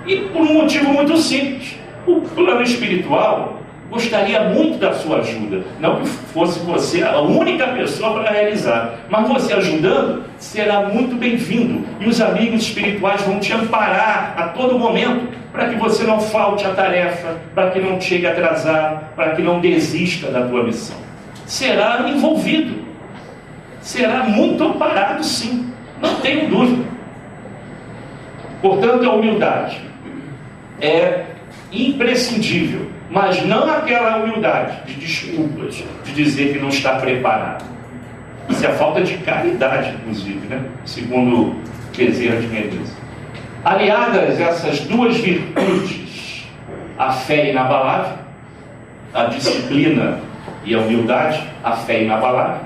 E por um motivo muito simples. O plano espiritual gostaria muito da sua ajuda. Não que fosse você a única pessoa para realizar, mas você ajudando será muito bem-vindo. E os amigos espirituais vão te amparar a todo momento para que você não falte a tarefa, para que não chegue atrasado, para que não desista da tua missão. Será envolvido. Será muito amparado, sim. Não tenho dúvida. Portanto, a humildade é imprescindível, mas não aquela humildade de desculpas, de dizer que não está preparado. Isso é falta de caridade, inclusive, né? Segundo Bezerra de Menezes. Aliadas essas duas virtudes, a fé inabalável, a disciplina e a humildade, a fé inabalável,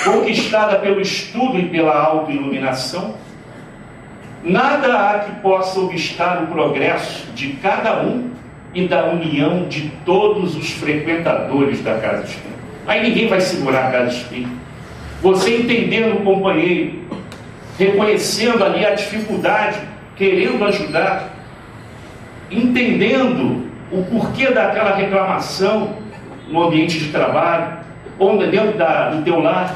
conquistada pelo estudo e pela autoiluminação, nada há que possa obstar o progresso de cada um e da união de todos os frequentadores da casa espírita. Aí ninguém vai segurar a casa espírita. Você entendendo o companheiro, reconhecendo ali a dificuldade, querendo ajudar, entendendo o porquê daquela reclamação no ambiente de trabalho, ou dentro do teu lar,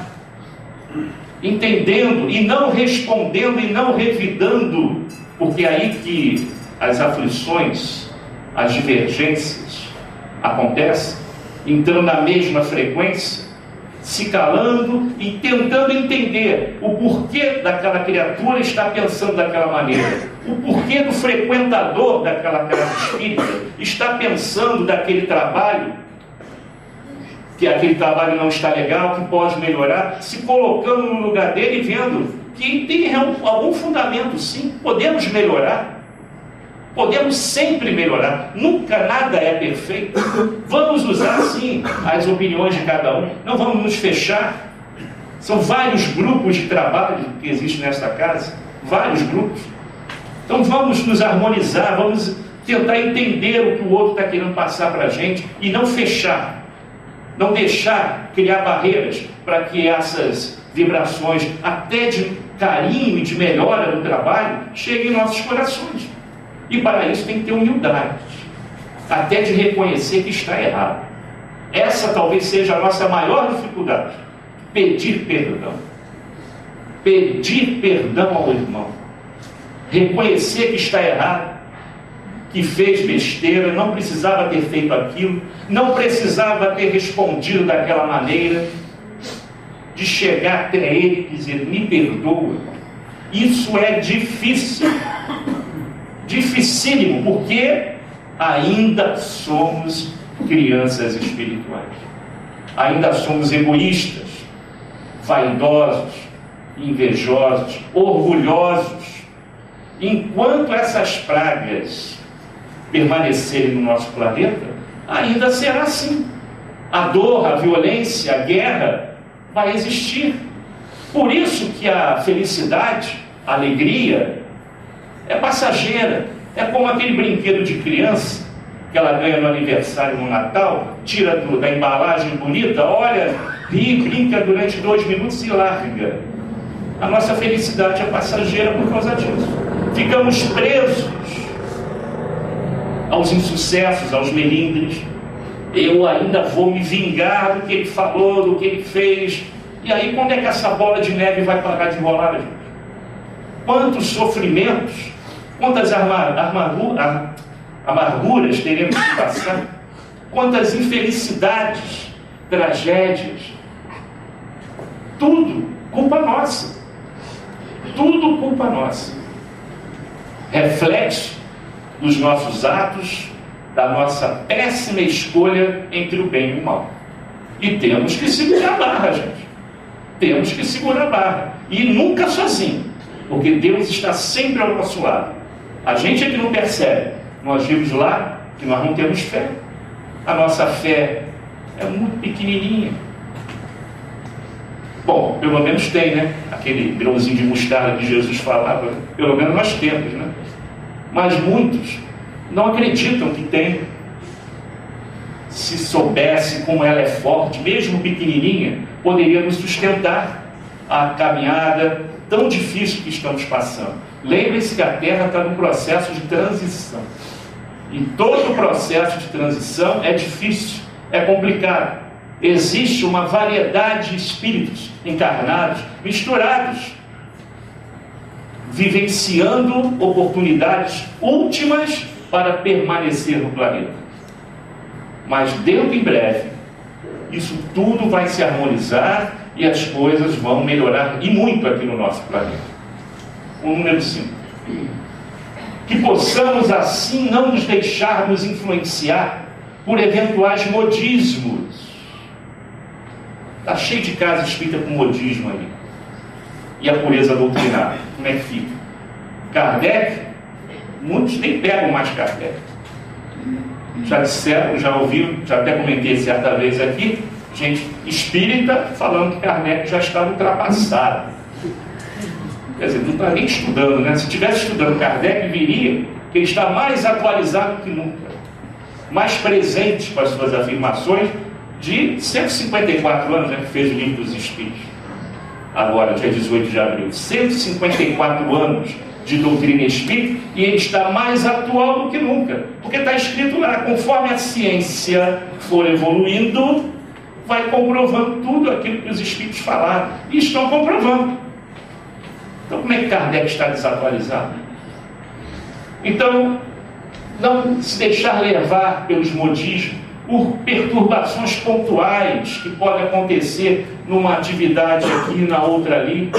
entendendo e não respondendo e não revidando, porque é aí que as aflições, as divergências acontecem, entrando na mesma frequência, se calando e tentando entender o porquê daquela criatura estar pensando daquela maneira, o porquê do frequentador daquela casa espírita está pensando daquele trabalho, que aquele trabalho não está legal, que pode melhorar, se colocando no lugar dele e vendo que tem algum fundamento, sim, podemos melhorar. Podemos sempre melhorar. Nunca nada é perfeito. Vamos usar, sim, as opiniões de cada um. Não vamos nos fechar. São vários grupos de trabalho que existem nesta casa. Vários grupos. Então vamos nos harmonizar, vamos tentar entender o que o outro está querendo passar para a gente e não fechar. Não deixar criar barreiras para que essas vibrações, até de carinho e de melhora no trabalho, cheguem em nossos corações. E para isso tem que ter humildade, até de reconhecer que está errado. Essa talvez seja a nossa maior dificuldade: pedir perdão. Pedir perdão ao irmão. Reconhecer que está errado, que fez besteira, não precisava ter feito aquilo, não precisava ter respondido daquela maneira, de chegar até ele e dizer: me perdoa. Isso é difícil. Dificílimo, porque ainda somos crianças espirituais. Ainda somos egoístas, vaidosos, invejosos, orgulhosos. Enquanto essas pragas permanecerem no nosso planeta, ainda será assim. A dor, a violência, a guerra vai existir. Por isso que a felicidade, a alegria, é passageira. É como aquele brinquedo de criança que ela ganha no aniversário, no Natal, tira da embalagem bonita, olha, ri, brinca durante 2 minutos e larga. A nossa felicidade é passageira por causa disso. Ficamos presos aos insucessos, aos melindres. Eu ainda vou me vingar do que ele falou, do que ele fez. E aí, quando é que essa bola de neve vai parar de rolar, gente? Quantos sofrimentos, quantas amarguras teremos que passar, quantas infelicidades, tragédias, tudo culpa nossa, tudo culpa nossa, reflexo dos nossos atos, da nossa péssima escolha entre o bem e o mal. E temos que segurar a barra, gente, temos que segurar a barra, e nunca sozinho, porque Deus está sempre ao nosso lado. A gente é que não percebe. Nós vimos lá que nós não temos fé. A nossa fé é muito pequenininha. Bom, pelo menos tem, né? Aquele grãozinho de mostarda que Jesus falava, pelo menos nós temos, né? Mas muitos não acreditam que tem. se soubesse como ela é forte, mesmo pequenininha, poderia nos sustentar a caminhada tão difícil que estamos passando. Lembre-se que a Terra está num processo de transição. E todo processo de transição é difícil, é complicado. Existe uma variedade de espíritos encarnados, misturados, vivenciando oportunidades últimas para permanecer no planeta. Mas dentro em breve, isso tudo vai se harmonizar e as coisas vão melhorar, e muito, aqui no nosso planeta. O número 5. Que possamos assim não nos deixarmos influenciar por eventuais modismos. Está cheio de casa espírita com modismo ali. E a pureza doutrinária, como é que fica? Kardec, muitos nem pegam mais Kardec. Já disseram, já ouviram, já até comentei certa vez aqui, gente espírita falando que Kardec já estava ultrapassado. Quer dizer, não está nem estudando, né? Se estivesse estudando Kardec, viria que ele está mais atualizado que nunca, mais presente com as suas afirmações de 154 anos, né, que fez o Livro dos Espíritos. Agora, dia 18 de abril, 154 anos de doutrina espírita, e ele está mais atual do que nunca, porque está escrito lá, conforme a ciência for evoluindo, vai comprovando tudo aquilo que os espíritos falaram, e estão comprovando. Então, como é que Kardec está desatualizado? Então, não se deixar levar pelos modismos, por perturbações pontuais que podem acontecer numa atividade aqui, na outra ali,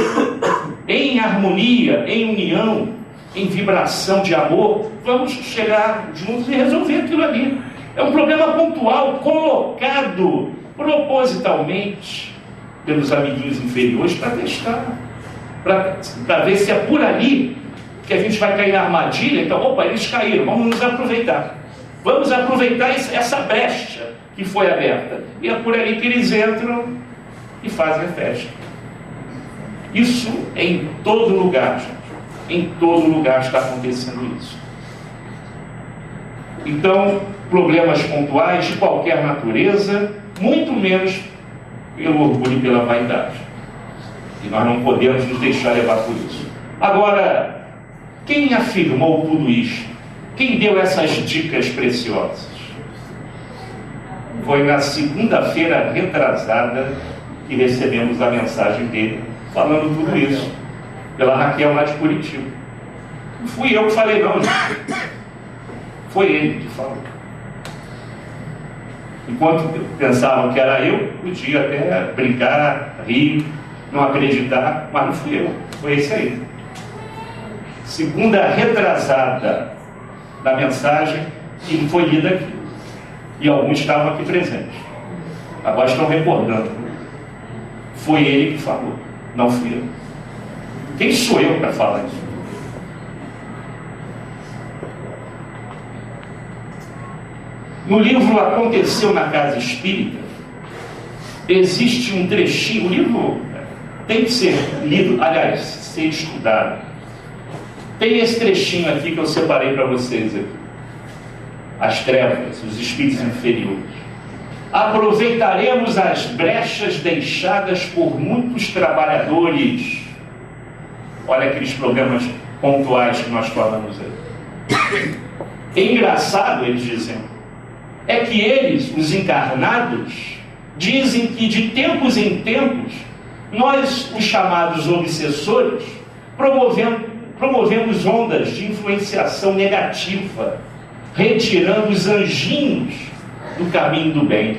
em harmonia, em união, em vibração de amor, vamos chegar juntos e resolver aquilo ali. É um problema pontual, colocado propositalmente pelos amiguinhos inferiores para testar, para ver se é por ali que a gente vai cair na armadilha. Então, opa, eles caíram, vamos nos aproveitar. Vamos aproveitar essa brecha que foi aberta. E é por ali que eles entram e fazem a festa. Isso é em todo lugar, gente. Em todo lugar está acontecendo isso. Então, problemas pontuais de qualquer natureza, muito menos pelo orgulho e pela vaidade. E nós não podemos nos deixar levar por isso. Agora, quem afirmou tudo isto? Quem deu essas dicas preciosas? Foi na segunda-feira retrasada que recebemos a mensagem dele, falando tudo isso, pela Raquel lá de Curitiba. Não fui eu que falei, não, gente. Foi ele que falou. Enquanto pensavam que era eu, podia até brincar, rir, não acreditar, mas não fui eu, foi esse aí. Segunda retrasada da mensagem que foi lida aqui. E alguns estavam aqui presentes. Agora estão recordando. Foi ele que falou, não fui eu. Quem sou eu para falar isso? No livro Aconteceu na Casa Espírita, existe um trechinho. O livro tem que ser lido, aliás, ser estudado. Tem esse trechinho aqui que eu separei para vocês aqui. As trevas, os espíritos inferiores. Aproveitaremos as brechas deixadas por muitos trabalhadores. Olha aqueles problemas pontuais que nós falamos aí. É engraçado, eles dizem, é que eles, os encarnados, dizem que de tempos em tempos, nós, os chamados obsessores, promovemos ondas de influenciação negativa, retirando os anjinhos do caminho do bem.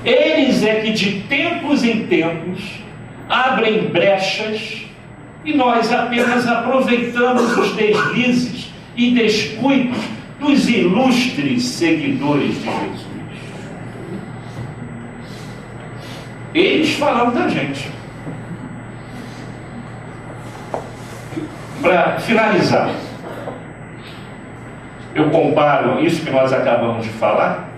Eles é que de tempos em tempos abrem brechas e nós apenas aproveitamos os deslizes e descuidos dos ilustres seguidores de Jesus. Eles falaram da gente. Para finalizar, eu comparo isso que nós acabamos de falar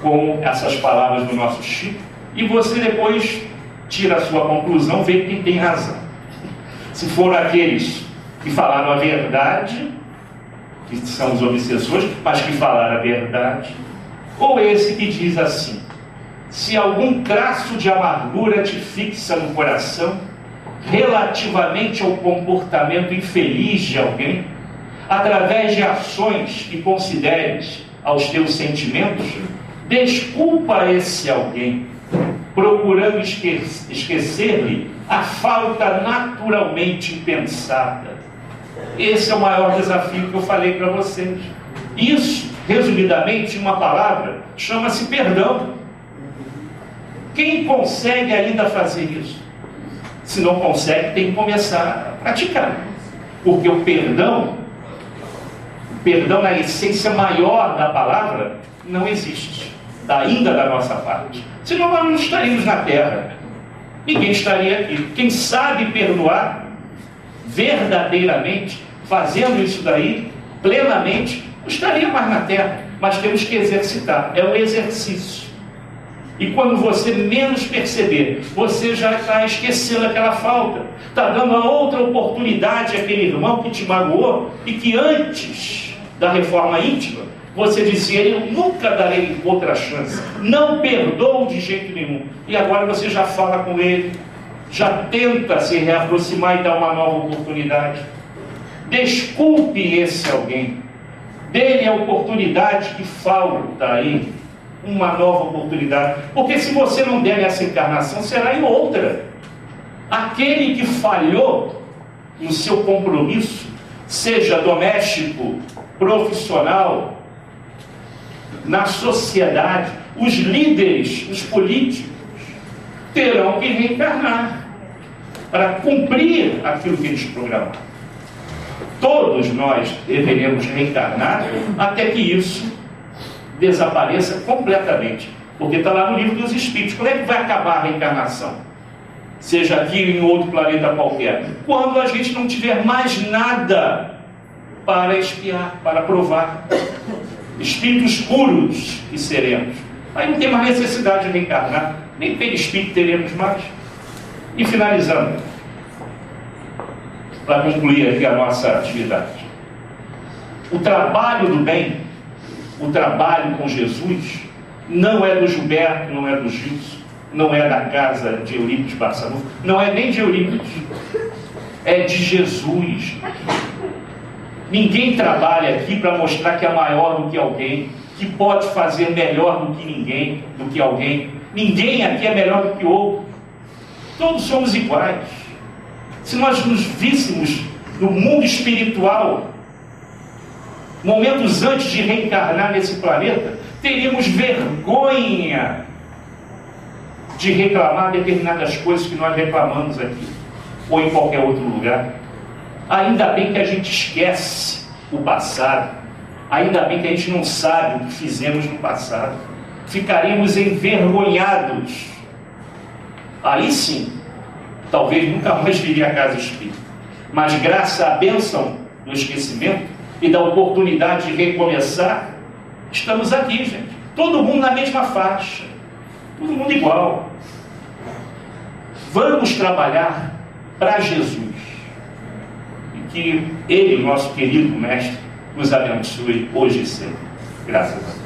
com essas palavras do nosso Chico, e você depois tira a sua conclusão, vê quem tem razão. Se foram aqueles que falaram a verdade, que são os obsessores, mas que falaram a verdade, Ou esse que diz assim: se algum traço de amargura te fixa no coração, relativamente ao comportamento infeliz de alguém, através de ações que consideres aos teus sentimentos, desculpa esse alguém, procurando esquecer-lhe a falta naturalmente pensada. Esse é o maior desafio que eu falei para vocês. Isso, resumidamente, em uma palavra, chama-se perdão. Quem consegue ainda fazer isso? Se não consegue, tem que começar a praticar. Porque o perdão na essência maior da palavra, não existe, ainda da nossa parte. Senão nós não estaríamos na terra. Ninguém estaria aqui. Quem sabe perdoar verdadeiramente, fazendo isso daí, plenamente, não estaria mais na terra. Mas temos que exercitar. É um exercício. E quando você menos perceber, você já está esquecendo aquela falta. Está dando a outra oportunidade àquele irmão que te magoou e que antes da reforma íntima, você dizia: eu nunca darei outra chance, não perdoo de jeito nenhum. E agora você já fala com ele, já tenta se reaproximar e dar uma nova oportunidade. Desculpe esse alguém, dê-lhe a oportunidade que falta aí, uma nova oportunidade. Porque se você não der essa encarnação, será em outra. Aquele que falhou no seu compromisso, seja doméstico, profissional, na sociedade, os líderes, os políticos, terão que reencarnar para cumprir aquilo que eles programaram. Todos nós deveremos reencarnar até que isso desapareça completamente. Porque está lá no livro dos Espíritos. Quando é que vai acabar a reencarnação? Seja aqui ou em outro planeta qualquer. Quando a gente não tiver mais nada para expiar, para provar. Espíritos puros que seremos. Aí não tem mais necessidade de reencarnar. Nem perispírito teremos mais. E finalizando, para concluir aqui a nossa atividade. O trabalho do bem, o trabalho com Jesus, não é do Gilberto, não é do Gilson, não é da casa de Eurípides Barçanufo, não é nem de Eurípides, é de Jesus. Ninguém trabalha aqui para mostrar que é maior do que alguém, que pode fazer melhor do que ninguém, do que alguém. Ninguém aqui é melhor do que outro. Todos somos iguais. Se nós nos víssemos no mundo espiritual, momentos antes de reencarnar nesse planeta, teríamos vergonha de reclamar determinadas coisas que nós reclamamos aqui, ou em qualquer outro lugar. Ainda bem que a gente esquece o passado, ainda bem que a gente não sabe o que fizemos no passado. Ficaríamos envergonhados. Aí sim, talvez nunca mais viria a casa espírita. Mas graças à bênção do esquecimento e da oportunidade de recomeçar, estamos aqui, gente. Todo mundo na mesma faixa, todo mundo igual. Vamos trabalhar para Jesus. E que Ele, nosso querido Mestre, nos abençoe hoje e sempre. Graças a Deus.